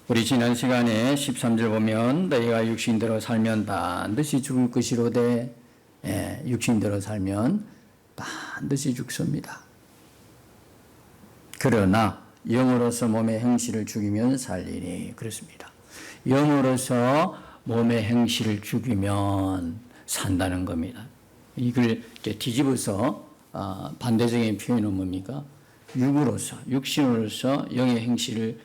우리 지난 시간에 13절 보면 너희가 육신대로 살면 반드시 죽을 것이로되 육신대로 살면 반드시 죽습니다. 그러나 영으로서 몸의 행실을 죽이면 살리니 그렇습니다. 영으로서 몸의 행실을 죽이면 산다는 겁니다. 이걸 이제 뒤집어서 반대적인 표현은 뭡니까? 육신으로서 영의 행실을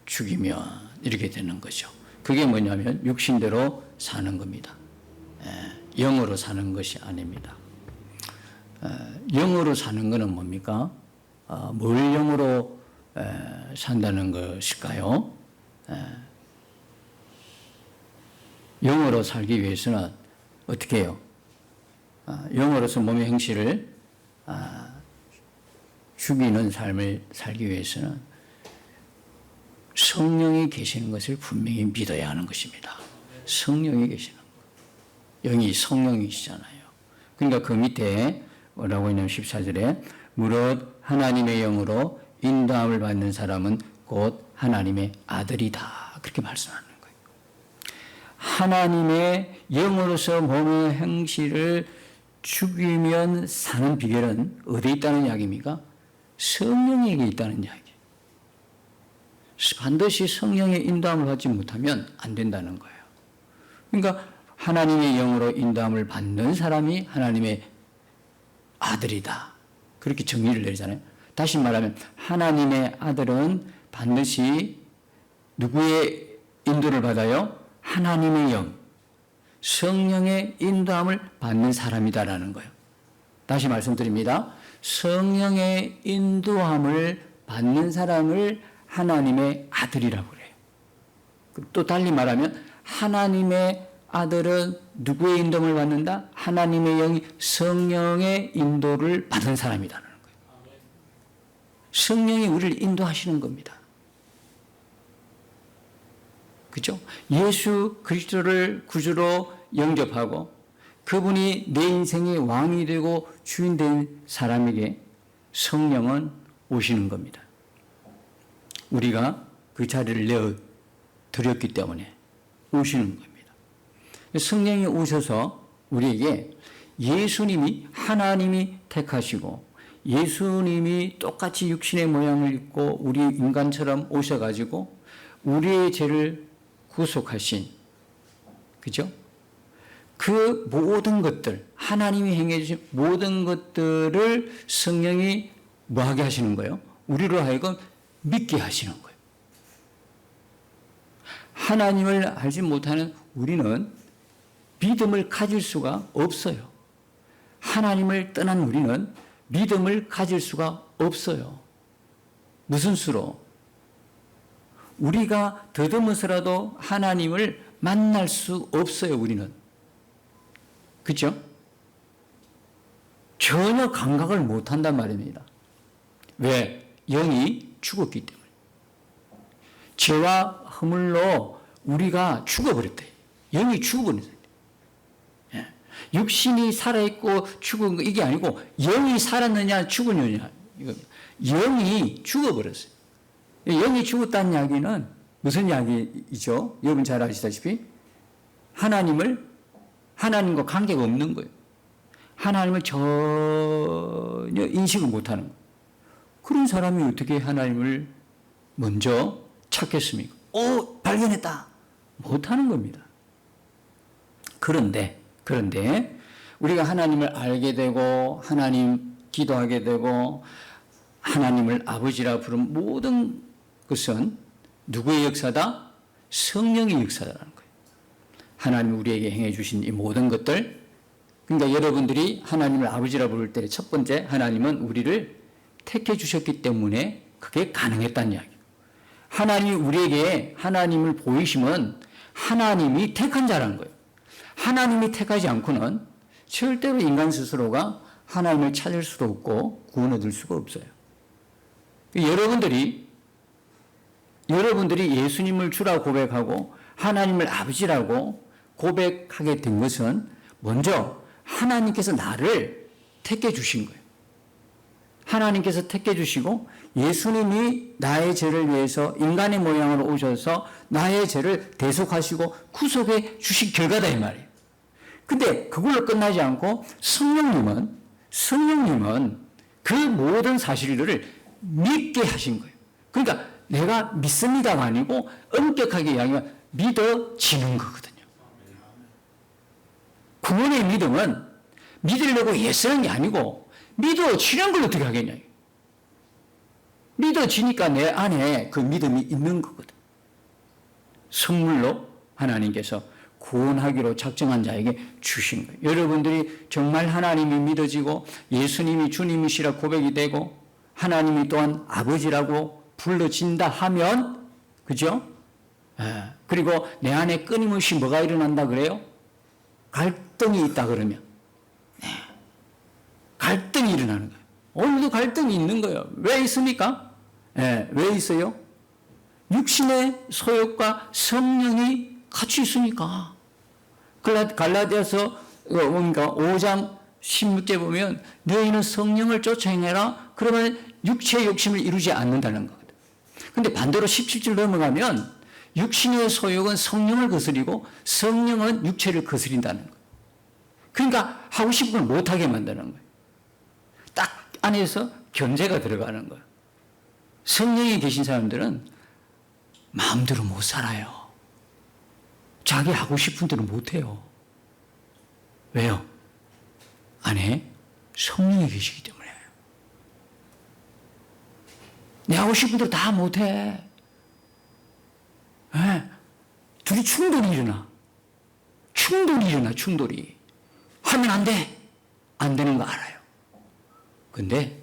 죽이면 이렇게 되는 거죠. 그게 뭐냐면 육신대로 사는 겁니다. 영으로 사는 것이 아닙니다. 영으로 사는 것은 뭡니까? 뭘 영으로 산다는 것일까요? 영으로 살기 위해서는 어떻게 해요? 영으로서 몸의 행실을 죽이는 삶을 살기 위해서는 성령이 계시는 것을 분명히 믿어야 하는 것입니다. 성령이 계시는 것. 영이 성령이시잖아요. 그러니까 그 밑에 뭐라고 있냐면 14절에 무릇 하나님의 영으로 인도함을 받는 사람은 곧 하나님의 아들이다. 그렇게 말씀하는 거예요. 하나님의 영으로서 몸의 행실을 죽이면 사는 비결은 어디에 있다는 이야기입니까? 성령에게 있다는 이야기. 반드시 성령의 인도함을 받지 못하면 안 된다는 거예요. 그러니까 하나님의 영으로 인도함을 받는 사람이 하나님의 아들이다. 그렇게 정의를 내리잖아요. 다시 말하면 하나님의 아들은 반드시 누구의 인도를 받아요? 하나님의 영, 성령의 인도함을 받는 사람이다라는 거예요. 다시 말씀드립니다. 성령의 인도함을 받는 사람을 하나님의 아들이라고 그래요. 또 달리 말하면 하나님의 아들은 누구의 인도를 받는다? 하나님의 영이 성령의 인도를 받은 사람이라는 거예요. 성령이 우리를 인도하시는 겁니다. 그렇죠? 예수 그리스도를 구주로 영접하고 그분이 내 인생의 왕이 되고 주인 된 사람에게 성령은 오시는 겁니다. 우리가 그 자리를 내어 드렸기 때문에 오시는 겁니다. 성령이 오셔서 우리에게 예수님이 하나님이 택하시고 예수님이 똑같이 육신의 모양을 입고 우리 인간처럼 오셔가지고 우리의 죄를 구속하신, 그죠? 그 모든 것들, 하나님이 행해 주신 모든 것들을 성령이 뭐하게 하시는 거예요? 우리로 하여금 믿게 하시는 거예요. 하나님을 알지 못하는 우리는 믿음을 가질 수가 없어요. 하나님을 떠난 우리는 믿음을 가질 수가 없어요. 무슨 수로? 우리가 더듬어서라도 하나님을 만날 수 없어요, 우리는. 그렇죠? 전혀 감각을 못한단 말입니다. 왜? 영이 죽었기 때문에. 죄와 허물로 우리가 죽어버렸대요. 영이 죽어버렸어요. 육신이 살아있고 죽은 거 이게 아니고 영이 살았느냐 죽었느냐. 영이 죽어버렸어요. 영이 죽었다는 이야기는 무슨 이야기이죠? 여러분 잘 아시다시피 하나님과 관계가 없는 거예요. 하나님을 전혀 인식을 못하는 거예요. 그런 사람이 어떻게 하나님을 먼저 찾겠습니까? 발견했다. 못하는 겁니다. 그런데 우리가 하나님을 알게 되고 하나님 기도하게 되고 하나님을 아버지라 부른 모든 것은 누구의 역사다? 성령의 역사라는 거예요. 하나님이 우리에게 행해 주신 이 모든 것들, 그러니까 여러분들이 하나님을 아버지라 부를 때 첫 번째 하나님은 우리를 택해 주셨기 때문에 그게 가능했다는 이야기예요. 하나님이 우리에게 하나님을 보이시면 하나님이 택한 자라는 거예요. 하나님이 택하지 않고는 절대로 인간 스스로가 하나님을 찾을 수도 없고 구원 얻을 수가 없어요. 여러분들이 예수님을 주라고 고백하고 하나님을 아버지라고 고백하게 된 것은 먼저 하나님께서 나를 택해 주신 거예요. 하나님께서 택해 주시고 예수님이 나의 죄를 위해서 인간의 모양으로 오셔서 나의 죄를 대속하시고 구속해 주신 결과다 이 말이에요. 근데 그걸로 끝나지 않고 성령님은 그 모든 사실들을 믿게 하신 거예요. 그러니까 내가 믿습니다가 아니고 엄격하게 이야기하면 믿어지는 거거든요. 구원의 믿음은 믿으려고 애쓰는 게 아니고 믿어지는 걸 어떻게 하겠냐. 믿어지니까 내 안에 그 믿음이 있는 거거든. 선물로 하나님께서 구원하기로 작정한 자에게 주신 거예요. 여러분들이 정말 하나님이 믿어지고 예수님이 주님이시라 고백이 되고 하나님이 또한 아버지라고 불러진다 하면, 그죠? 그리고 내 안에 끊임없이 뭐가 일어난다 그래요? 갈등이 있다 그러면 갈등이 일어나는 거예요. 오늘도 갈등이 있는 거예요. 왜 있습니까? 왜 있어요? 육신의 소욕과 성령이 같이 있으니까. 갈라디아서 5장 16절 보면 너희는 성령을 쫓아 행해라. 그러면 육체의 욕심을 이루지 않는다는 거거든. 근데 반대로 17절 넘어가면 육신의 소욕은 성령을 거스리고 성령은 육체를 거스린다는 거예요. 그러니까 하고 싶은 걸 못하게 만드는 거예요. 딱 안에서 견제가 들어가는 거예요. 성령이 계신 사람들은 마음대로 못 살아요. 자기 하고 싶은 대로 못해요. 왜요? 안에 성령이 계시기 때문에. 내 하고 싶은 대로 다 못해. 둘이 충돌이 일어나. 충돌이. 하면 안 돼. 안 되는 거 알아요. 근데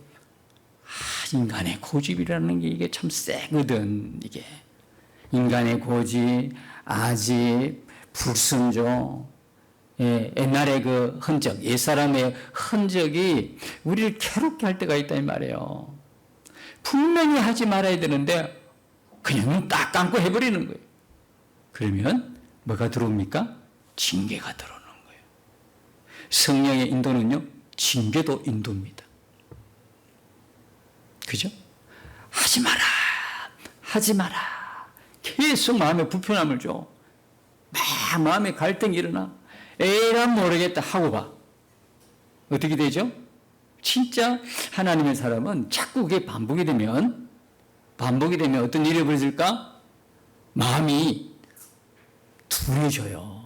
인간의 고집이라는 게 이게 참 세거든. 이게 인간의 고집, 아집, 불순종, 옛날의 그 흔적, 옛사람의 흔적이 우리를 괴롭게 할 때가 있다 이 말이에요. 분명히 하지 말아야 되는데 그냥 눈 딱 감고 해버리는 거예요. 그러면 뭐가 들어옵니까? 징계가 들어오는 거예요. 성령의 인도는요, 징계도 인도입니다. 그죠? 하지 마라. 계속 마음에 불편함을 줘. 막 마음에 갈등이 일어나. 에이란 모르겠다 하고 봐. 어떻게 되죠? 진짜 하나님의 사람은 자꾸 그게 반복이 되면 어떤 일이 벌어질까? 마음이 둔해져요.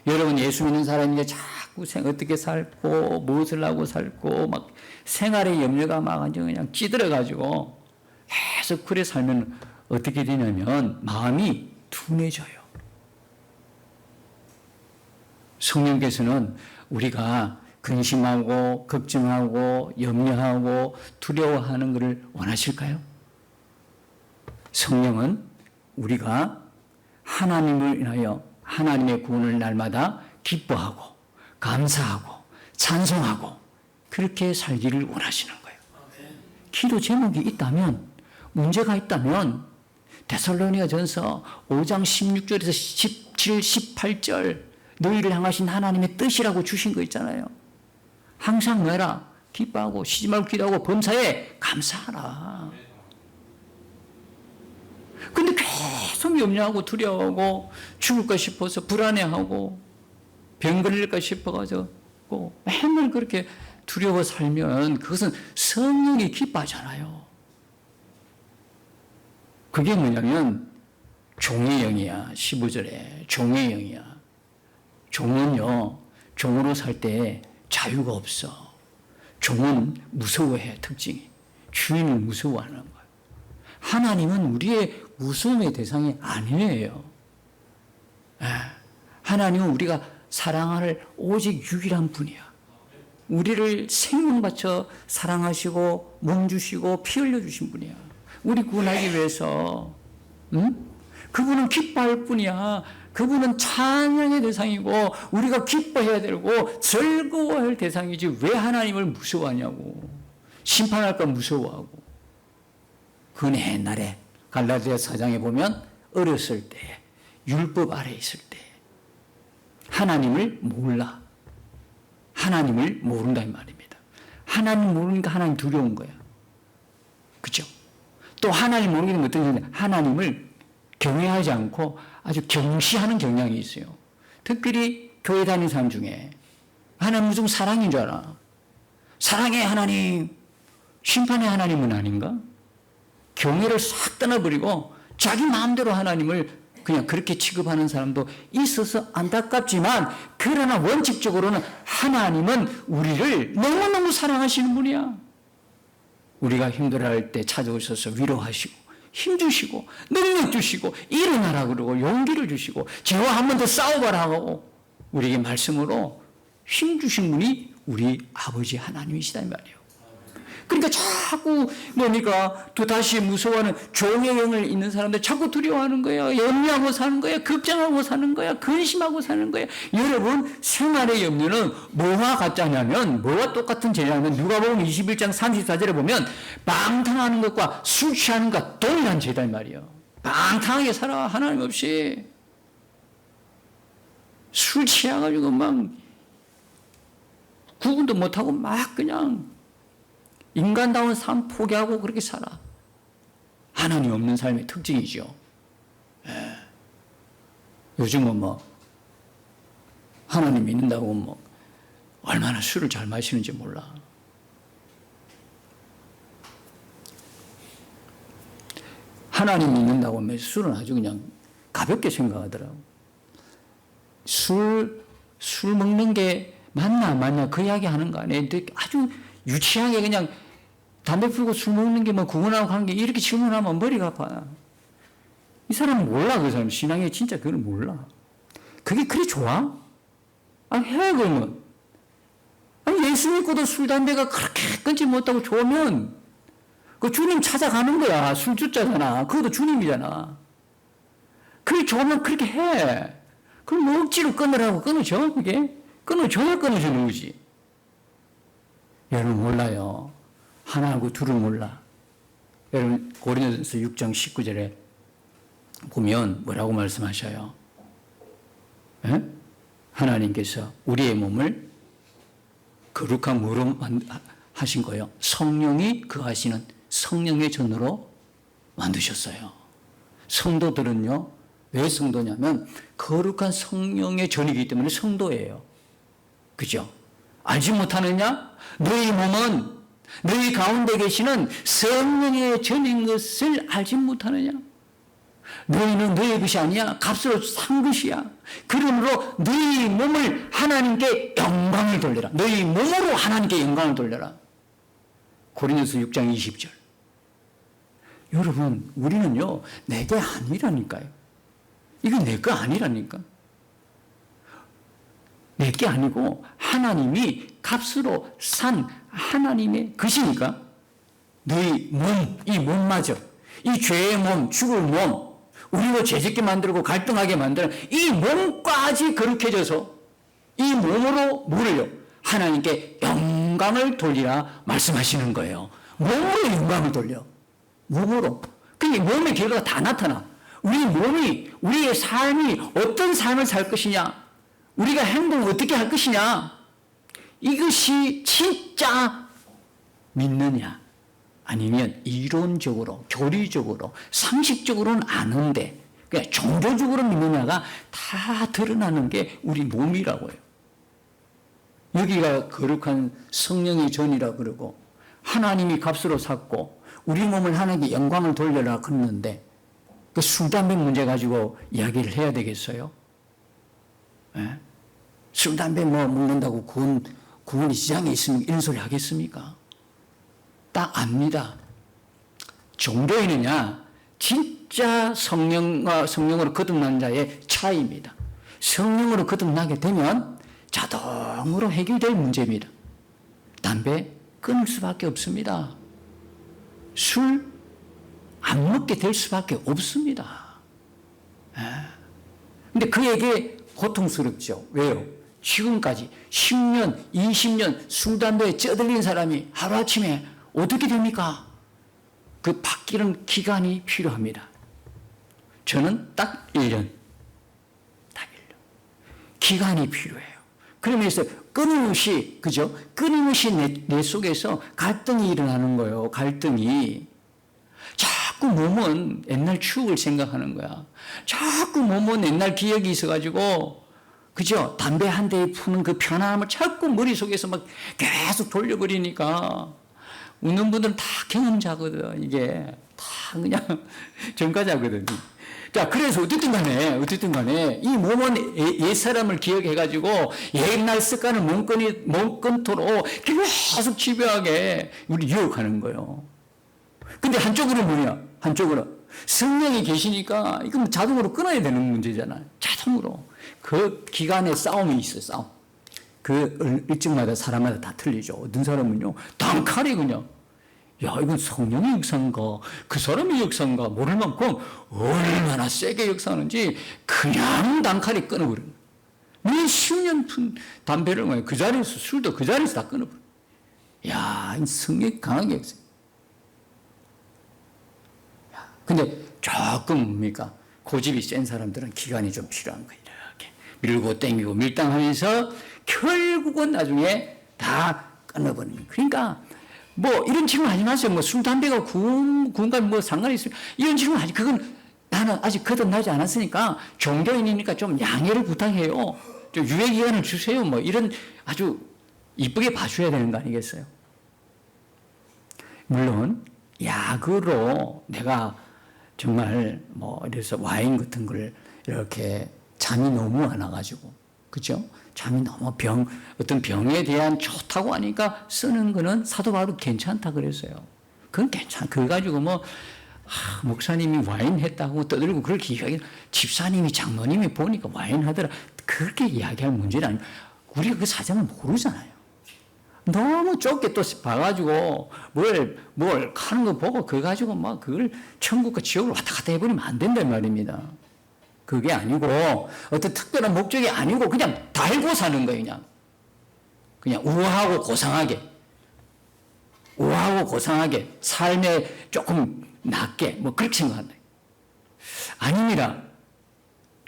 여러분 예수 믿는 사람인데 자꾸 어떻게 살고 무엇을 하고 살고 막 생활의 염려가 막 완전 그냥 찌들어가지고 계속 그래 살면 어떻게 되냐면 마음이 둔해져요. 성령께서는 우리가 근심하고 걱정하고 염려하고 두려워하는 것을 원하실까요? 성령은 우리가 하나님을 인하여 하나님의 구원을 날마다 기뻐하고 감사하고 찬송하고 그렇게 살기를 원하시는 거예요. 기도 제목이 있다면, 문제가 있다면 데살로니가전서 5장 16절에서 17, 18절 너희를 향하신 하나님의 뜻이라고 주신 거 있잖아요. 항상 뭐라? 기뻐하고 쉬지 말고 기도하고 범사에 감사하라. 근데 계속 염려하고 두려워하고 죽을까 싶어서 불안해하고 병 걸릴까 싶어가지고 맨날 그렇게 두려워 살면 그것은 성령이 기뻐하잖아요. 그게 뭐냐면 종의 영이야. 15절에 종의 영이야. 종은요, 종으로 살 때 자유가 없어. 종은 무서워해, 특징이. 주인을 무서워하는 거예요. 하나님은 우리의 무서움의 대상이 아니에요. 하나님은 우리가 사랑할 오직 유일한 분이야. 우리를 생명 바쳐 사랑하시고 몸 주시고 피 흘려 주신 분이야. 우리 구원하기 위해서. 그분은 기뻐할 뿐이야. 그분은 찬양의 대상이고 우리가 기뻐해야 되고 즐거워할 대상이지 왜 하나님을 무서워하냐고. 심판할까 무서워하고. 그 옛날에 갈라디아 4장에 보면 어렸을 때 율법 아래 있을 때 하나님을 몰라. 하나님을 모른다 이 말입니다. 하나님 모르니까 하나님 두려운 거야. 그죠? 또 하나님 모르는 게 어떤 게 하나님을 경외하지 않고 아주 경시하는 경향이 있어요. 특별히 교회 다니는 사람 중에 하나님 무슨 사랑인 줄 알아. 사랑의 하나님, 심판의 하나님은 아닌가? 경외를 싹 떠나버리고 자기 마음대로 하나님을 그냥 그렇게 취급하는 사람도 있어서 안타깝지만, 그러나 원칙적으로는 하나님은 우리를 너무너무 사랑하시는 분이야. 우리가 힘들어할 때 찾아오셔서 위로하시고 힘주시고 능력 주시고 일어나라 그러고 용기를 주시고 죄와 한 번 더 싸워봐라 하고 우리에게 말씀으로 힘주신 분이 우리 아버지 하나님이시다 이 말이에요. 그러니까 자꾸 뭡니까? 또 다시 무서워하는 종의 영을 있는 사람들 자꾸 두려워하는 거예요. 염려하고 사는 거예요. 걱정하고 사는 거예요. 근심하고 사는 거예요. 여러분, 생활의 염려는 뭐와 같냐면, 뭐와 똑같은 죄냐면, 누가복음 21장 34절에 보면 방탕하는 것과 술 취하는 것과 동일한 죄다 이 말이에요. 방탕하게 살아. 하나님 없이 술 취해가지고 막 구분도 못하고 막 그냥 인간다운 삶 포기하고 그렇게 살아. 하나님 없는 삶의 특징이죠. 예. 요즘은 뭐 하나님 믿는다고 뭐 얼마나 술을 잘 마시는지 몰라. 하나님 믿는다고 하면 술은 아주 그냥 가볍게 생각하더라고. 술 먹는 게 맞나 안 맞냐 그 이야기 하는 거 아니에요. 아주 유치하게 그냥 담배 피우고 술 먹는 게 뭐 구분하고 관계 이렇게 질문하면 머리가 아파. 이 사람은 몰라. 그 사람 신앙에 진짜 그걸 몰라. 그게 그리 좋아? 아니 해 그러면. 아니 예수 믿고도 술 담배가 그렇게 끊지 못하고 좋으면 그 주님 찾아가는 거야. 술 주자잖아. 그것도 주님이잖아. 그게 좋으면 그렇게 해. 그럼 뭐 억지로 끊으라고 끊어줘 그게? 끊어줘야 끊어주는 거지. 여러분 몰라요. 하나하고 둘을 몰라. 여러분 고린도전서 6장 19절에 보면 뭐라고 말씀하셔요? 에? 하나님께서 우리의 몸을 거룩한 무로 하신 거예요. 성령이 거하시는 성령의 전으로 만드셨어요. 성도들은요, 왜 성도냐면 거룩한 성령의 전이기 때문에 성도예요. 그죠? 알지 못하느냐? 너희 몸은 너희 가운데 계시는 성령의 전인 것을 알지 못하느냐? 너희는 너희 것이 아니야. 값으로 산 것이야. 그러므로 너희 몸을 하나님께 영광을 돌려라. 너희 몸으로 하나님께 영광을 돌려라. 고린도서 6장 20절. 여러분, 우리는요, 내게 아니라니까요. 이거 내 거 아니라니까. 내 게 아니고 하나님이 값으로 산 하나님의 것이니까 너희 몸, 이 몸마저, 이 죄의 몸, 죽을 몸, 우리로 죄짓게 만들고 갈등하게 만드는 이 몸까지 거룩해져서 이 몸으로 뭐를요? 하나님께 영광을 돌리라 말씀하시는 거예요. 몸으로 영광을 돌려. 몸으로. 그게 몸의 결과가 다 나타나. 우리 몸이, 우리의 삶이 어떤 삶을 살 것이냐, 우리가 행동을 어떻게 할 것이냐, 이것이 진짜 믿느냐, 아니면 이론적으로, 교리적으로, 상식적으로는 아는데 그냥 종교적으로 믿느냐가 다 드러나는 게 우리 몸이라고요. 여기가 거룩한 성령의 전이라 그러고 하나님이 값으로 샀고 우리 몸을 하나님께 영광을 돌려라 그러는데 그 술, 담배 문제 가지고 이야기를 해야 되겠어요? 예? 술, 담배 뭐 먹는다고 구원이 지장에 있으면 이런 소리 하겠습니까? 딱 압니다. 종교인이냐, 진짜 성령으로 거듭난 자의 차이입니다. 성령으로 거듭나게 되면 자동으로 해결될 문제입니다. 담배 끊을 수밖에 없습니다. 술 안 먹게 될 수밖에 없습니다. 근데 그에게 고통스럽죠. 왜요? 지금까지 10년, 20년 술, 담배에 쩌들린 사람이 하루아침에 어떻게 됩니까? 그 바뀌는 기간이 필요합니다. 저는 딱 1년. 딱 1년. 기간이 필요해요. 그러면서 끊임없이, 그죠? 끊임없이 내 속에서 갈등이 일어나는 거예요. 갈등이. 자꾸 몸은 옛날 추억을 생각하는 거야. 자꾸 몸은 옛날 기억이 있어가지고, 그죠? 담배 한 대에 푸는 그 편안함을 자꾸 머릿속에서 막 계속 돌려버리니까, 웃는 분들은 다 경험자거든, 이게. 다 그냥 전과자거든. 자, 그래서 어쨌든 간에, 이 몸은 옛사람을 기억해가지고, 옛날 습관을 몸건토로 계속 집요하게 우리 유혹하는 거예요. 근데 한쪽으로는 뭐냐? 한쪽으로. 성령이 계시니까, 이건 자동으로 끊어야 되는 문제잖아요. 자동으로. 그 기간에 싸움이 있어요, 싸움. 그 일정마다 사람마다 다 틀리죠. 어떤 사람은요, 단칼에 그냥, 야, 이건 성령의 역사인가, 그 사람의 역사인가 모를 만큼 얼마나 세게 역사하는지 그냥 단칼에 끊어버려요. 몇십 년 담배를 먹어요. 그 자리에서, 술도 그 자리에서 다 끊어버려요. 야, 이 성령이 강하게 역사해요. 근데 조금 뭡니까? 고집이 센 사람들은 기간이 좀 필요한 거예요. 이렇게 밀고 땡기고 밀당하면서 결국은 나중에 다 끊어버리는 거예요. 그러니까 뭐 이런 질문 하지 마세요. 뭐 술, 담배가 구원과 뭐 상관이 있어요. 이런 질문 하지. 그건 나는 아직 거듭나지 않았으니까 종교인이니까 좀 양해를 부탁해요. 좀 유예 기간을 주세요. 뭐 이런 아주 이쁘게 봐줘야 되는 거 아니겠어요? 물론 약으로 내가 정말 뭐 이래서 와인 같은 걸 이렇게 잠이 너무 안 와가지고, 그죠? 잠이 너무 어떤 병에 대한 좋다고 하니까 쓰는 거는 사도 바울도 괜찮다 그랬어요. 그건 그거 가지고 뭐, 목사님이 와인 했다고 떠들고 그렇게 이야기, 집사님이 장로님이 보니까 와인 하더라. 그렇게 이야기할 문제는 아니에요. 우리가 그 사정을 모르잖아요. 너무 좁게 또 봐가지고 뭘 하는 거 보고 그거 가지고 막 그걸 천국과 지옥을 왔다 갔다 해버리면 안 된단 말입니다. 그게 아니고 어떤 특별한 목적이 아니고 그냥 달고 사는 거예요. 그냥 우아하고 고상하게 삶에 조금 낮게 뭐 그렇게 생각한다. 아닙니다.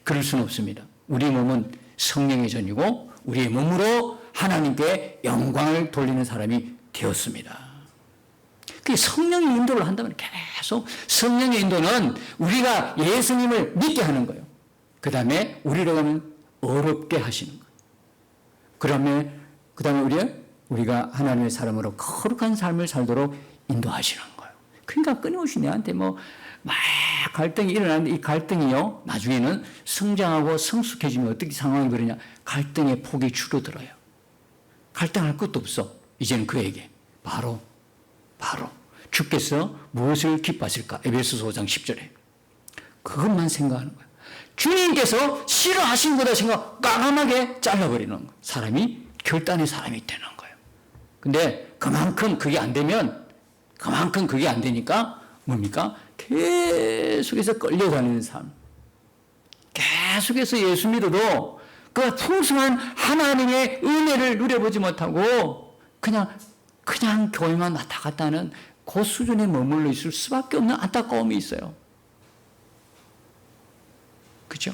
그럴 수는 없습니다. 우리 몸은 성령의 전이고 우리의 몸으로 하나님께 영광을 돌리는 사람이 되었습니다. 그 성령의 인도를 한다면 계속 성령의 인도는 우리가 예수님을 믿게 하는 거예요. 그 다음에 우리로 가면 어렵게 하시는 거예요. 그 다음에 우리가 하나님의 사람으로 거룩한 삶을 살도록 인도하시는 거예요. 그러니까 끊임없이 내한테 막 갈등이 일어나는데 이 갈등이요, 나중에는 성장하고 성숙해지면 어떻게 상황이 그러냐. 갈등의 폭이 줄어들어요. 갈등할 것도 없어. 이제는 그에게 바로 주께서 무엇을 기뻐하실까? 에베소서 5장 10절에 그것만 생각하는 거예요. 주님께서 싫어하신 거다 생각 까감하게 잘라버리는 거예요. 사람이 결단의 사람이 되는 거예요. 근데 그만큼 그게 안 되니까 뭡니까? 계속해서 끌려다니는 삶. 계속해서 예수 믿어도 그 풍성한 하나님의 은혜를 누려보지 못하고 그냥 교회만 왔다 갔다 하는 그 수준에 머물러 있을 수밖에 없는 안타까움이 있어요. 그죠?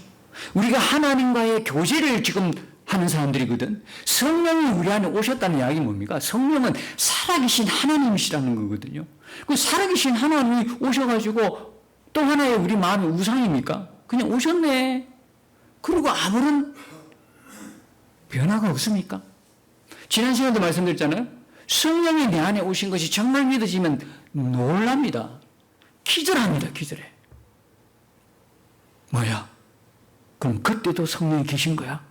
우리가 하나님과의 교제를 지금 하는 사람들이거든. 성령이 우리 안에 오셨다는 이야기 뭡니까? 성령은 살아계신 하나님이시라는 거거든요. 그 살아계신 하나님이 오셔가지고 또 하나의 우리 마음의 우상입니까? 그냥 오셨네. 그리고 아무런 변화가 없습니까? 지난 시간에도 말씀드렸잖아요. 성령이 내 안에 오신 것이 정말 믿어지면 놀랍니다. 기절합니다. 기절해. 뭐야? 그럼 그때도 성령이 계신 거야?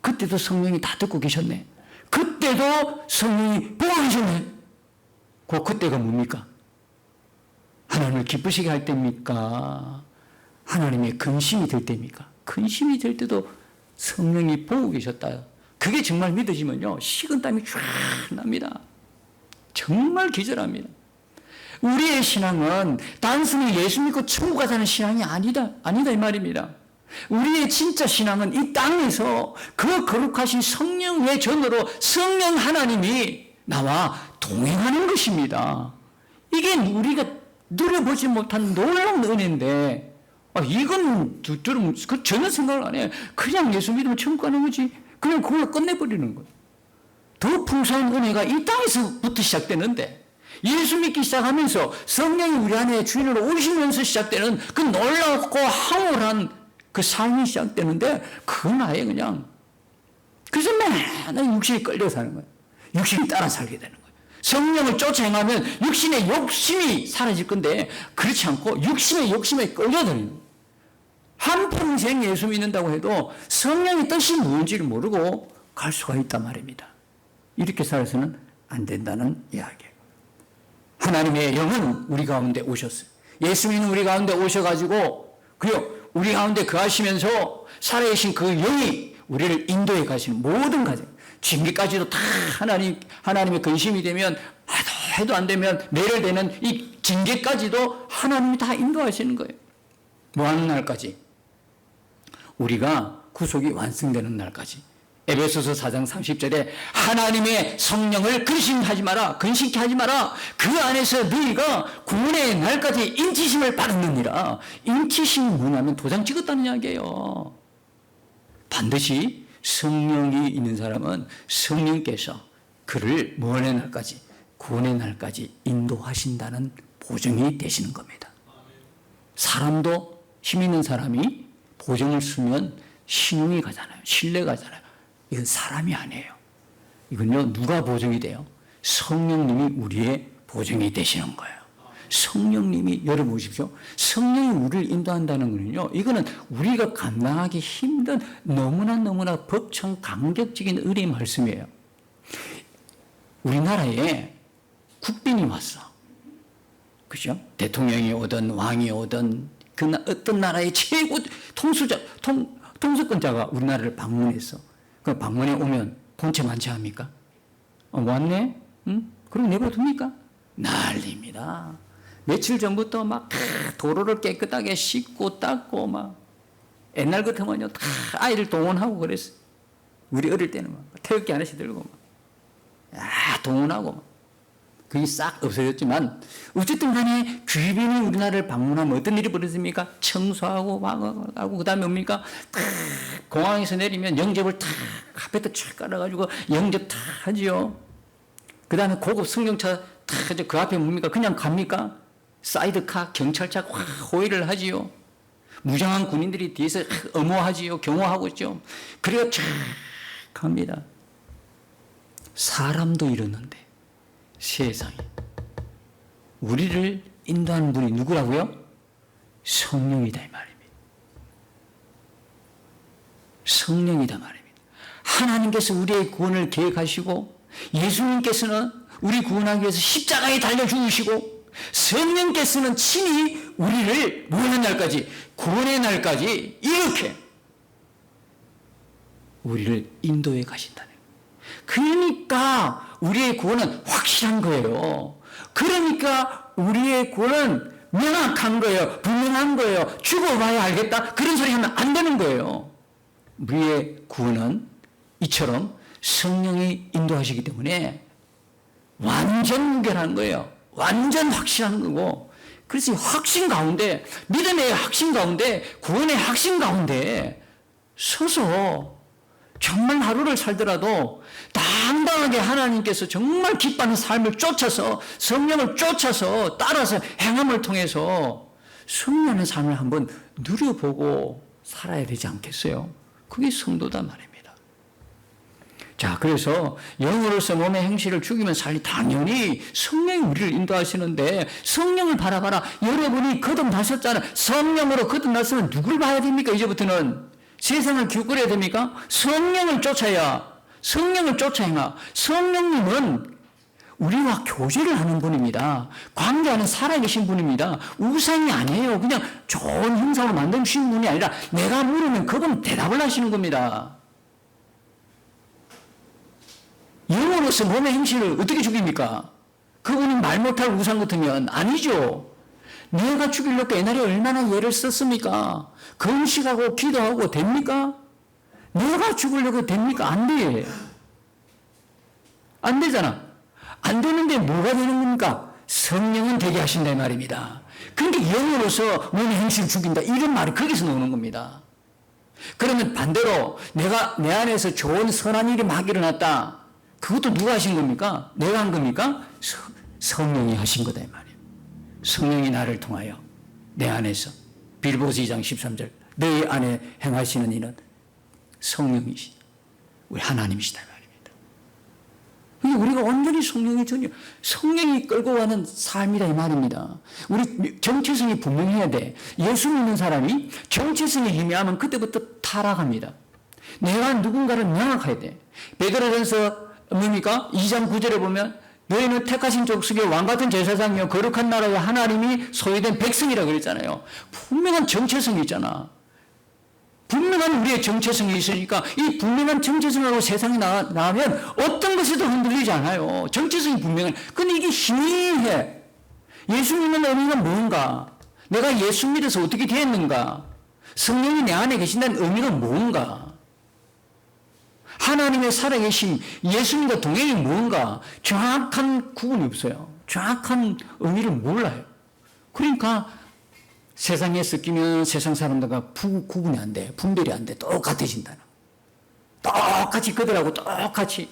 그때도 성령이 다 듣고 계셨네? 그때도 성령이 보고 계셨네? 그때가 뭡니까? 하나님을 기쁘시게 할 때입니까? 하나님의 근심이 될 때입니까? 근심이 될 때도 성령이 보고 계셨다. 그게 정말 믿어지면요, 식은땀이 쫙 납니다. 정말 기절합니다. 우리의 신앙은 단순히 예수 믿고 천국 가자는 신앙이 아니다 이 말입니다. 우리의 진짜 신앙은 이 땅에서 그 거룩하신 성령의 전으로 성령 하나님이 나와 동행하는 것입니다. 이게 우리가 누려보지 못한 놀라운 은혜인데, 이건 들으면 전혀 생각을 안 해요. 그냥 예수 믿으면 천국 가는 거지. 그냥 그걸 끝내버리는 거예요. 더 풍성한 은혜가 이 땅에서부터 시작되는데 예수 믿기 시작하면서 성령이 우리 안에 주인으로 오시면서 시작되는 그 놀랍고 황홀한 그 삶이 시작되는데 그건 아예 그냥 그래서 맨날 육신이 끌려 사는 거예요. 육신이 따라 살게 되는 거예요. 성령을 쫓아 행하면 육신의 욕심이 사라질 건데 그렇지 않고 육신의 욕심에 끌려드는 거예요. 한평생 예수 믿는다고 해도 성령의 뜻이 뭔지를 모르고 갈 수가 있단 말입니다. 이렇게 살아서는 안 된다는 이야기예요. 하나님의 영은 우리 가운데 오셨어요. 예수 믿는 우리 가운데 오셔가지고 우리 가운데 거하시면서 살아계신 그 영이 우리를 인도해 가시는 모든 과정, 징계까지도 다 하나님의 근심이 되면 해도 안 되면 매를되는 이 징계까지도 하나님이 다 인도하시는 거예요. 뭐 하는 날까지? 우리가 구속이 완성되는 날까지. 에베소서 4장 30절에 하나님의 성령을 근심케 하지 마라. 그 안에서 너희가 구원의 날까지 인치심을 받았느니라. 인치심이 뭐냐면 도장 찍었다는 이야기예요. 반드시 성령이 있는 사람은 성령께서 그를 구원의 날까지 인도하신다는 보증이 되시는 겁니다. 사람도 힘 있는 사람이 보증을 쓰면 신용이 가잖아요. 신뢰가 가잖아요. 이건 사람이 아니에요. 이건요, 누가 보증이 돼요? 성령님이 우리의 보증이 되시는 거예요. 성령님이, 여러분 보십시오. 성령이 우리를 인도한다는 거는요, 이거는 우리가 감당하기 힘든 너무나 벅찬 강격적인 은혜의 말씀이에요. 우리나라에 국빈이 왔어. 그죠? 대통령이 오든 왕이 오든 어떤 나라의 최고 통수권자가 우리나라를 방문했어. 그 방문에 오면 본체 만취합니까? 왔네? 응? 그럼 내버려둡니까? 난리입니다. 며칠 전부터 막 도로를 깨끗하게 씻고 닦고 막 옛날 같으면요 다 아이들 동원하고 그랬어. 우리 어릴 때는 막 태극기 하나씩 들고 막 동원하고 막. 그게 싹 없어졌지만 어쨌든 간에 귀빈이 우리나라를 방문하면 어떤 일이 벌어집니까? 청소하고 하고 그다음에 뭡니까? 공항에서 내리면 영접을 다 카페트 쫙 깔아가지고 영접 다 하지요. 그다음에 고급 승용차 다 그 앞에 뭡니까? 그냥 갑니까? 사이드카 경찰차 호위를 하지요. 무장한 군인들이 뒤에서 엄호하지요. 경호하고 있죠. 그래야 쫙 갑니다. 사람도 이러는데 세상에 우리를 인도하는 분이 누구라고요? 성령이다 이 말입니다. 성령이다 말입니다. 하나님께서 우리의 구원을 계획하시고 예수님께서는 우리 구원하기 위해서 십자가에 달려 죽으시고 성령께서는 친히 우리를 뭐하는 날까지? 구원의 날까지 이렇게 우리를 인도해 가신다는 거예요. 그러니까 우리의 구원은 확실한 거예요. 그러니까 우리의 구원은 명확한 거예요. 분명한 거예요. 죽어봐야 알겠다. 그런 소리 하면 안 되는 거예요. 우리의 구원은 이처럼 성령이 인도하시기 때문에 완전 무결한 거예요. 완전 확실한 거고. 그래서 확신 가운데, 믿음의 확신 가운데, 구원의 확신 가운데 서서 정말 하루를 살더라도 당당하게 하나님께서 정말 기뻐하는 삶을 쫓아서 성령을 쫓아서 따라서 행함을 통해서 승리하는 삶을 한번 누려보고 살아야 되지 않겠어요? 그게 성도다 말입니다. 자, 그래서 영으로서 몸의 행실을 죽이면 살리 당연히 성령이 우리를 인도하시는데 성령을 바라봐라. 여러분이 거듭나셨잖아요. 성령으로 거듭났으면 누굴 봐야 됩니까? 이제부터는 세상을 기웃거려야 됩니까? 성령을 쫓아야, 성령을 쫓아 행하. 성령님은 우리와 교제를 하는 분입니다. 관계하는 살아계신 분입니다. 우상이 아니에요. 그냥 좋은 형상으로 만드신 분이 아니라 내가 물으면 그분 대답을 하시는 겁니다. 영으로서 몸의 행실을 어떻게 죽입니까? 그분이 말 못할 우상 같으면 아니죠. 내가 죽이려고 옛날에 얼마나 예를 썼습니까? 금식하고 기도하고 됩니까? 내가 죽으려고 됩니까? 안 돼. 안 되잖아. 안 되는데 뭐가 되는 겁니까? 성령은 되게 하신다 이 말입니다. 그러니까 영으로서 몸의 행실을 죽인다 이런 말이 거기서 나오는 겁니다. 그러면 반대로 내가 내 안에서 좋은 선한 일이 막 일어났다. 그것도 누가 하신 겁니까? 내가 한 겁니까? 성령이 하신 거다 이 말이에요. 성령이 나를 통하여 내 안에서 빌보스 2장 13절 내 안에 행하시는 일은 성령이시다. 우리 하나님이시다 이 말입니다. 그러니까 우리가 온전히 성령이 끌고 가는 삶이다 이 말입니다. 우리 정체성이 분명해야 돼. 예수 믿는 사람이 정체성이 희미하면 그때부터 타락합니다. 내가 누군가를 명확해야 돼. 베드로전서 뭡니까? 2장 9절에 보면 너희는 택하신 족속의 왕같은 제사장이요 거룩한 나라의 하나님이 소유된 백성이라 그랬잖아요. 분명한 정체성이 있잖아. 분명한 우리의 정체성이 있으니까 이 분명한 정체성하고 세상에 나가면 어떤 것에도 흔들리지 않아요. 정체성이 분명해. 근데 이게 희미해. 예수 믿는 의미가 뭔가? 내가 예수 믿어서 어떻게 되었는가? 성령이 내 안에 계신다는 의미가 뭔가? 하나님의 살아계심, 예수님과 동행이 뭔가? 정확한 구분이 없어요. 정확한 의미를 몰라요. 그러니까 세상에 섞이면 세상 사람들과 구분이 안 돼. 분별이 안 돼. 똑같아진다는. 똑같이 그들하고 똑같이.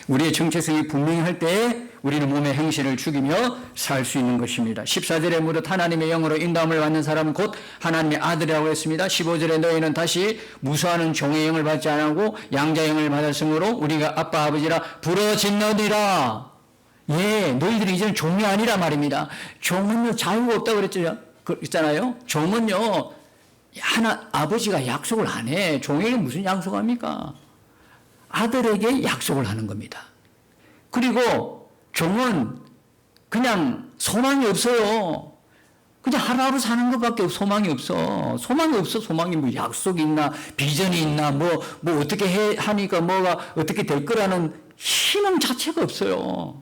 우리의 정체성이 분명할 때 우리는 몸의 행실을 죽이며 살 수 있는 것입니다. 14절에 무릇 하나님의 영으로 인도함을 받는 사람은 곧 하나님의 아들이라고 했습니다. 15절에 너희는 다시 무수하는 종의 영을 받지 않고 양자의 영을 받았으므로 우리가 아빠 아버지라 부르짖느니라. 예, 너희들이 이제는 종이 아니라 말입니다. 종은요 자유가 없다고 그랬잖아요. 종은요 아버지가 약속을 안 해. 종에게 무슨 약속합니까? 아들에게 약속을 하는 겁니다. 그리고 종은 그냥 소망이 없어요. 그냥 하루하루 사는 것밖에 소망이 없어. 소망이 뭐 약속이 있나, 비전이 있나, 뭐 어떻게 하니까 뭐가 어떻게 될 거라는 희망 자체가 없어요.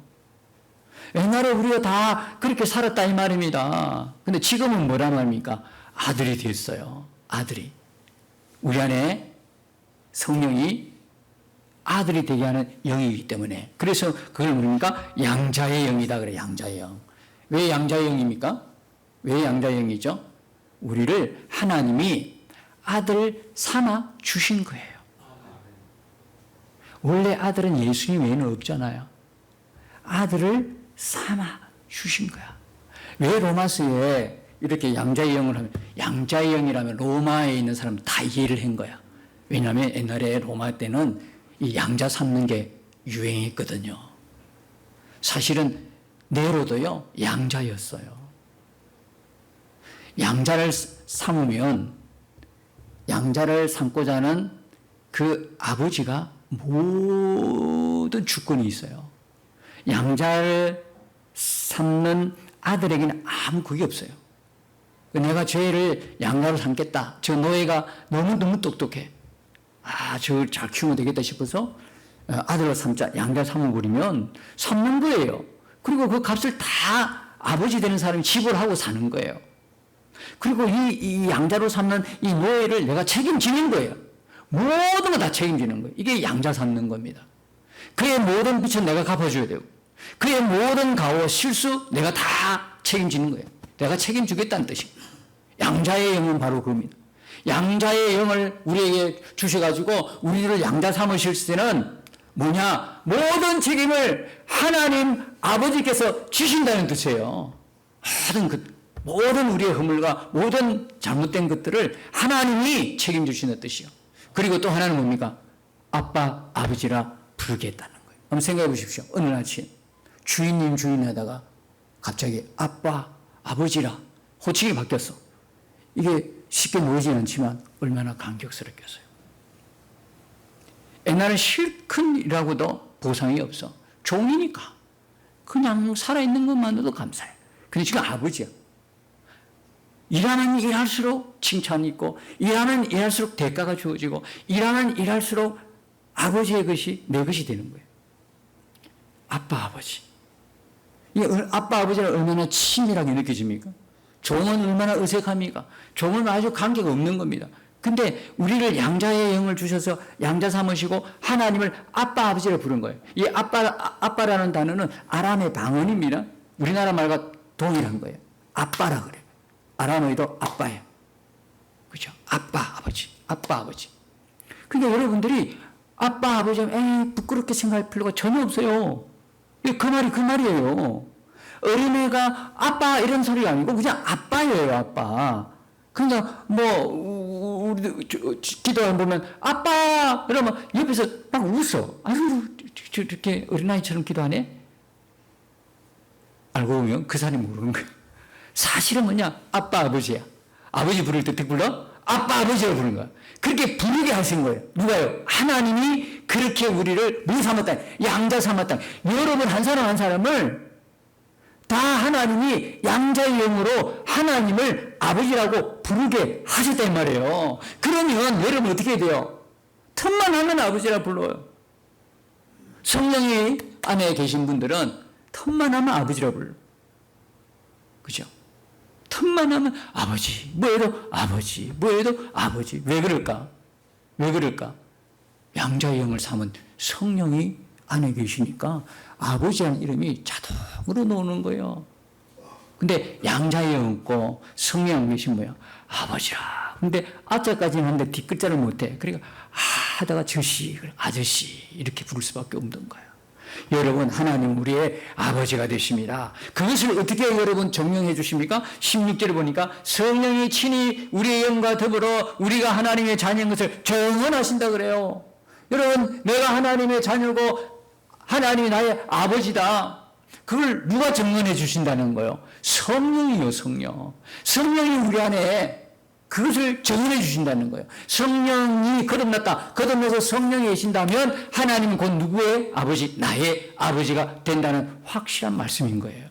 옛날에 우리가 다 그렇게 살았다 이 말입니다. 근데 지금은 뭐란 말입니까? 아들이 됐어요. 아들이. 우리 안에 성령이 아들이 되게 하는 영이기 때문에. 그래서 그걸 뭡니까? 양자의 영이다 그래. 양자의 영. 왜 양자의 영입니까? 왜 양자의 영이죠? 우리를 하나님이 아들 삼아 주신 거예요. 원래 아들은 예수님 외에는 없잖아요. 아들을 삼아 주신 거야. 왜 로마서에 이렇게 양자의 영을 하면, 양자의 영이라면 로마에 있는 사람은 다 이해를 한 거야. 왜냐하면 옛날에 로마 때는 이 양자 삼는 게 유행했거든요. 사실은 네로도요 양자였어요. 양자를 삼으면 양자를 삼고자 하는 그 아버지가 모든 주권이 있어요. 양자를 삼는 아들에게는 아무 그게 없어요. 내가 쟤를 양자로 삼겠다. 저 노예가 너무 똑똑해. 저걸 잘 키우면 되겠다 싶어서 아들을 삼자, 양자 삼아버리면 삼는 거예요. 그리고 그 값을 다 아버지 되는 사람이 지불하고 사는 거예요. 그리고 이 양자로 삼는 이 노예를 내가 책임지는 거예요. 모든 거 다 책임지는 거예요. 이게 양자 삼는 겁니다. 그의 모든 빚은 내가 갚아줘야 되고, 그의 모든 가오, 실수 내가 다 책임지는 거예요. 내가 책임주겠다는 뜻입니다. 양자의 영은 바로 그겁니다. 양자의 영을 우리에게 주셔가지고 우리를 양자 삼으실 때는 뭐냐? 모든 책임을 하나님 아버지께서 지신다는 뜻이에요. 모든 우리의 허물과 모든 잘못된 것들을 하나님이 책임주시는 뜻이요. 그리고 또 하나는 뭡니까? 아빠, 아버지라 부르겠다는 거예요. 한번 생각해 보십시오. 어느 아침 주인님 하다가 갑자기 아빠, 아버지라 호칭이 바뀌었어. 이게 쉽게 모이지는 않지만 얼마나 감격스럽겠어요. 옛날엔 실컷이라고도 보상이 없어. 종이니까 그냥 살아있는 것만으로도 감사해. 근데 지금 아버지야. 일하면 일할수록 칭찬이 있고, 일하면 일할수록 대가가 주어지고, 일하면 일할수록 아버지의 것이 내 것이 되는 거예요. 아빠, 아버지. 이 아빠, 아버지는 얼마나 친밀하게 느껴집니까? 종은 얼마나 어색합니까? 종은 아주 관계가 없는 겁니다. 근데 우리를 양자의 영을 주셔서 양자 삼으시고 하나님을 아빠, 아버지로 부른 거예요. 이 아빠라는 단어는 아람의 방언입니다. 우리나라 말과 동일한 거예요. 아빠라 그래요. 아라노이도 아빠예요. 그죠? 아빠, 아버지. 아빠, 아버지. 그러니까 여러분들이 아빠, 아버지 하면 부끄럽게 생각할 필요가 전혀 없어요. 그 말이 그 말이에요. 어린애가 아빠 이런 소리가 아니고 그냥 아빠예요, 아빠. 그러니까 우리 기도하면 보면 아빠 이러면 옆에서 막 웃어. 아유, 저렇게 어린아이처럼 기도하네? 알고 보면 그 사람이 모르는 거예요. 사실은 뭐냐? 아빠, 아버지야. 아버지 부를 때 어떻게 불러? 아빠, 아버지라고 부르는 거야. 그렇게 부르게 하신 거예요. 누가요? 하나님이 그렇게 우리를 뭐 삼았다? 양자 삼았다. 여러분 한 사람 한 사람을 다 하나님이 양자의 영으로 하나님을 아버지라고 부르게 하셨단 말이에요. 그러면 여러분 어떻게 해야 돼요? 틈만 하면 아버지라 불러요. 성령이 안에 계신 분들은 틈만 하면 아버지라 불러. 그죠? 틈만 하면 아버지, 뭐해도 아버지, 뭐해도 아버지. 왜 그럴까? 왜 그럴까? 양자의 영을 삼은 성령이 안에 계시니까 아버지라는 이름이 자동으로 나오는 거예요. 근데 양자의 영 없고 성령 계신 뭐야? 아버지라. 근데 아자까지는 하는데 뒷글자를 못해. 그러니까 하다가 저씨, 아저씨 이렇게 부를 수밖에 없는 거예요. 여러분 하나님 우리의 아버지가 되십니다. 그것을 어떻게 여러분 정령해 주십니까? 16절에 보니까 성령이 친히 우리의 영과 더불어 우리가 하나님의 자녀인 것을 정언하신다 그래요. 여러분 내가 하나님의 자녀고 하나님이 나의 아버지다. 그걸 누가 정언해 주신다는 거예요? 성령이요, 성령. 성령이 우리 안에 그것을 정언해 주신다는 거예요. 성령이 거듭났다. 거듭나서 성령이 계신다면 하나님은 곧 누구의 아버지? 나의 아버지가 된다는 확실한 말씀인 거예요.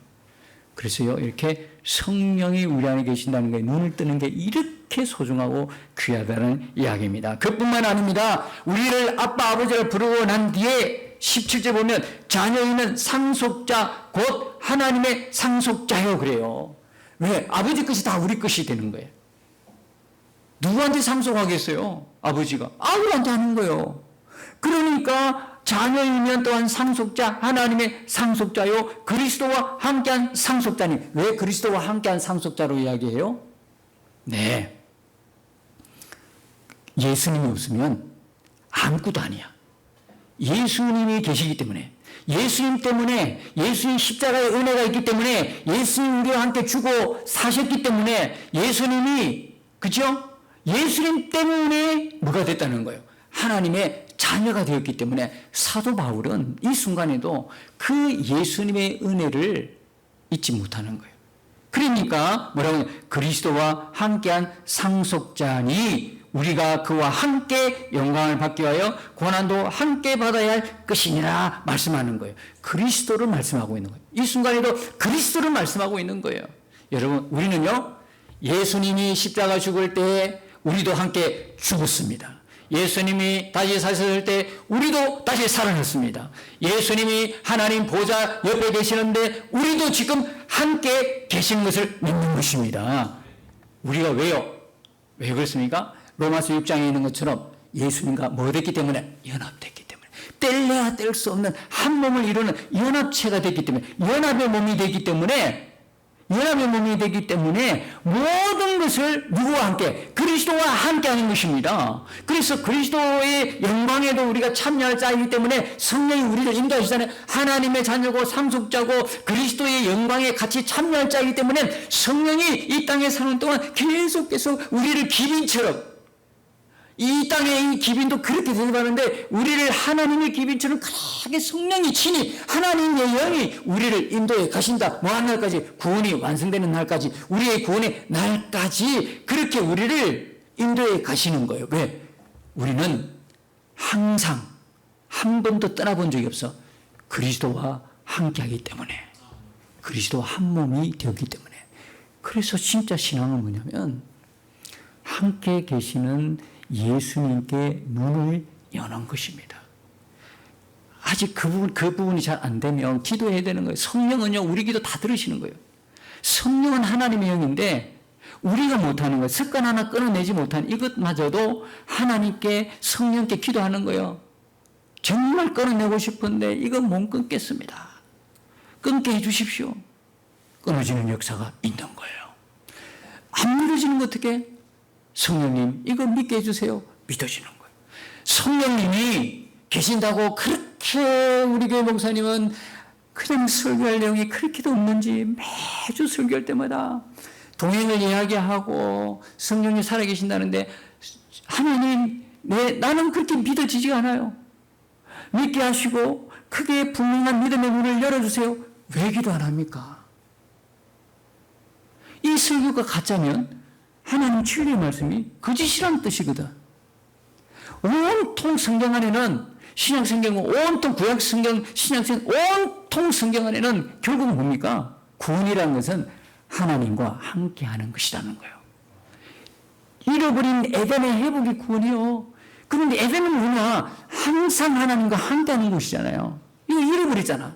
그래서요, 이렇게 성령이 우리 안에 계신다는 거에 눈을 뜨는 게 이렇게 소중하고 귀하다는 이야기입니다. 그뿐만 아닙니다. 우리를 아빠, 아버지를 부르고 난 뒤에 17절 보면 자녀이면 상속자 곧 하나님의 상속자요 그래요. 왜? 아버지 것이 다 우리 것이 되는 거예요. 누구한테 상속하겠어요? 아버지가 아무한테 하는 거예요. 그러니까 자녀이면 또한 상속자, 하나님의 상속자요 그리스도와 함께한 상속자니. 왜 그리스도와 함께한 상속자로 이야기해요? 네, 예수님이 없으면 아무것도 아니야. 예수님이 계시기 때문에, 예수님 때문에, 예수님 십자가의 은혜가 있기 때문에, 예수님 우리와 함께 주고 사셨기 때문에, 예수님이, 그죠? 예수님 때문에 뭐가 됐다는 거예요? 하나님의 자녀가 되었기 때문에 사도 바울은 이 순간에도 그 예수님의 은혜를 잊지 못하는 거예요. 그러니까 뭐라고 해요? 그리스도와 함께한 상속자니 우리가 그와 함께 영광을 받기 위하여 고난도 함께 받아야 할 것이니라 말씀하는 거예요. 그리스도를 말씀하고 있는 거예요. 이 순간에도 그리스도를 말씀하고 있는 거예요. 여러분 우리는요 예수님이 십자가 죽을 때 우리도 함께 죽었습니다. 예수님이 다시 사셨을 때 우리도 다시 살아났습니다. 예수님이 하나님 보좌 옆에 계시는데 우리도 지금 함께 계신 것을 믿는 것입니다. 우리가 왜요? 왜 그렇습니까? 로마서 6장에 있는 것처럼 예수님과 뭐 됐기 때문에? 연합됐기 때문에. 뗄래야 뗄 수 없는 한 몸을 이루는 연합체가 됐기 때문에, 연합의 몸이 되기 때문에, 연합의 몸이 되기 때문에 모든 것을 누구와 함께? 그리스도와 함께 하는 것입니다. 그래서 그리스도의 영광에도 우리가 참여할 자이기 때문에 성령이 우리를 인도하시잖아요. 하나님의 자녀고 상속자고 그리스도의 영광에 같이 참여할 자이기 때문에 성령이 이 땅에 사는 동안 계속해서 우리를 기빈처럼, 이 땅의 이 기빈도 그렇게 대접하는데 우리를 하나님의 기빈처럼 크게 성령이 친히 하나님의 영이 우리를 인도해 가신다. 뭐한 날까지? 구원이 완성되는 날까지, 우리의 구원의 날까지 그렇게 우리를 인도해 가시는 거예요. 왜? 우리는 항상 한 번도 떠나본 적이 없어. 그리스도와 함께하기 때문에, 그리스도와 한 몸이 되었기 때문에. 그래서 진짜 신앙은 뭐냐면 함께 계시는 예수님께 눈을 여는 것입니다. 아직 그 부분이 잘 안 되면 기도해야 되는 거예요. 성령은요, 우리 기도 다 들으시는 거예요. 성령은 하나님의 영인데 우리가 못하는 거예요. 습관 하나 끊어내지 못하는 이것마저도 하나님께, 성령께 기도하는 거예요. 정말 끊어내고 싶은데 이건 못 끊겠습니다. 끊게 해주십시오. 끊어지는 역사가 있는 거예요. 안 믿어지는 거 어떻게? 성령님 이거 믿게 해주세요. 믿어지는 거예요. 성령님이 계신다고 그렇게 우리 교회 목사님은 그냥 설교할 내용이 그렇게도 없는지 매주 설교할 때마다 동행을 이야기하고 성령이 살아계신다는데 하나님 나는 그렇게 믿어지지가 않아요. 믿게 하시고 크게 분명한 믿음의 문을 열어주세요. 왜 기도 안 합니까? 이 설교가 가짜면 하나님 진리의 말씀이 거짓이라는 뜻이거든. 온통 성경 안에는 신약성경, 온통 구약성경, 신약성경, 온통 성경 안에는 결국은 뭡니까? 구원이라는 것은 하나님과 함께하는 것이라는 거예요. 잃어버린 에덴의 회복이 구원이요. 그런데 에덴은 뭐냐? 항상 하나님과 함께하는 곳이잖아요. 이거 잃어버리잖아.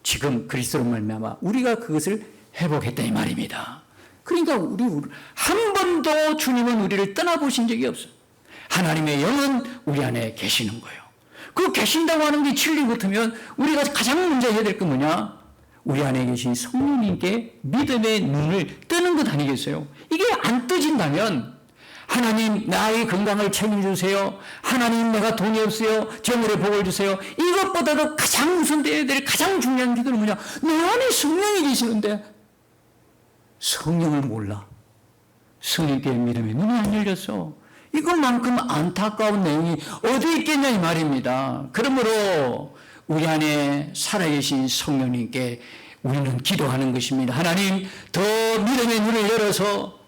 지금 그리스도로 말미암아 우리가 그것을 회복했다 이 말입니다. 그러니까 우리 한 번도 주님은 우리를 떠나보신 적이 없어요. 하나님의 영은 우리 안에 계시는 거예요. 그 계신다고 하는 게 진리 같으면 우리가 가장 먼저 해야 될 건 뭐냐? 우리 안에 계신 성령님께 믿음의 눈을 뜨는 것 아니겠어요? 이게 안 떠진다면 하나님 나의 건강을 책임주세요. 하나님 내가 돈이 없어요. 정월의 복을 주세요. 이것보다도 가장 우선되어야 될 가장 중요한 기도는 뭐냐? 내 안에 성령이 계시는데 성령을 몰라. 성령께 믿음의 눈이 안 열렸어. 이것만큼 안타까운 내용이 어디 있겠냐 이 말입니다. 그러므로 우리 안에 살아계신 성령님께 우리는 기도하는 것입니다. 하나님 더 믿음의 눈을 열어서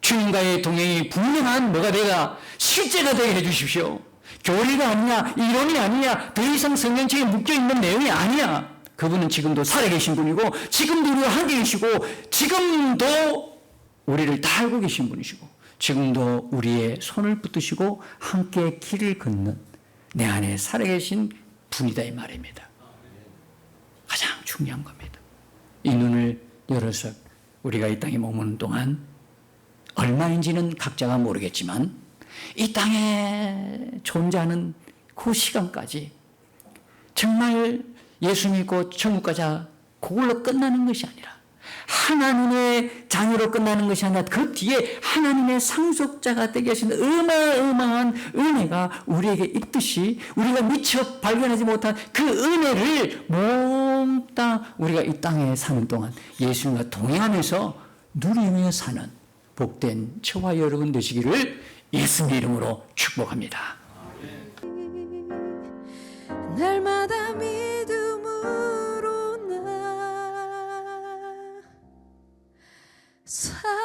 주님과의 동행이 분명한 뭐가 되가 실제가 되게 해주십시오. 교리가 아니냐 이론이 아니냐 더 이상 성경책에 묶여있는 내용이 아니야. 그분은 지금도 살아계신 분이고 지금도 우리와 함께 계시고 지금도 우리를 다 알고 계신 분이시고 지금도 우리의 손을 붙드시고 함께 길을 걷는 내 안에 살아계신 분이다 이 말입니다. 가장 중요한 겁니다. 이 눈을 열어서 우리가 이 땅에 머무는 동안 얼마인지는 각자가 모르겠지만 이 땅에 존재하는 그 시간까지 정말 예수 믿고 천국 가자 그걸로 끝나는 것이 아니라 하나님의 자녀로 끝나는 것이 아니라 그 뒤에 하나님의 상속자가 되게 하시는 어마어마한 은혜가 우리에게 있듯이 우리가 미처 발견하지 못한 그 은혜를 몽땅 우리가 이 땅에 사는 동안 예수님과 동행하면서 누리며 사는 복된 저와 여러분 되시기를 예수님 이름으로 축복합니다. 날마다 믿음으로 나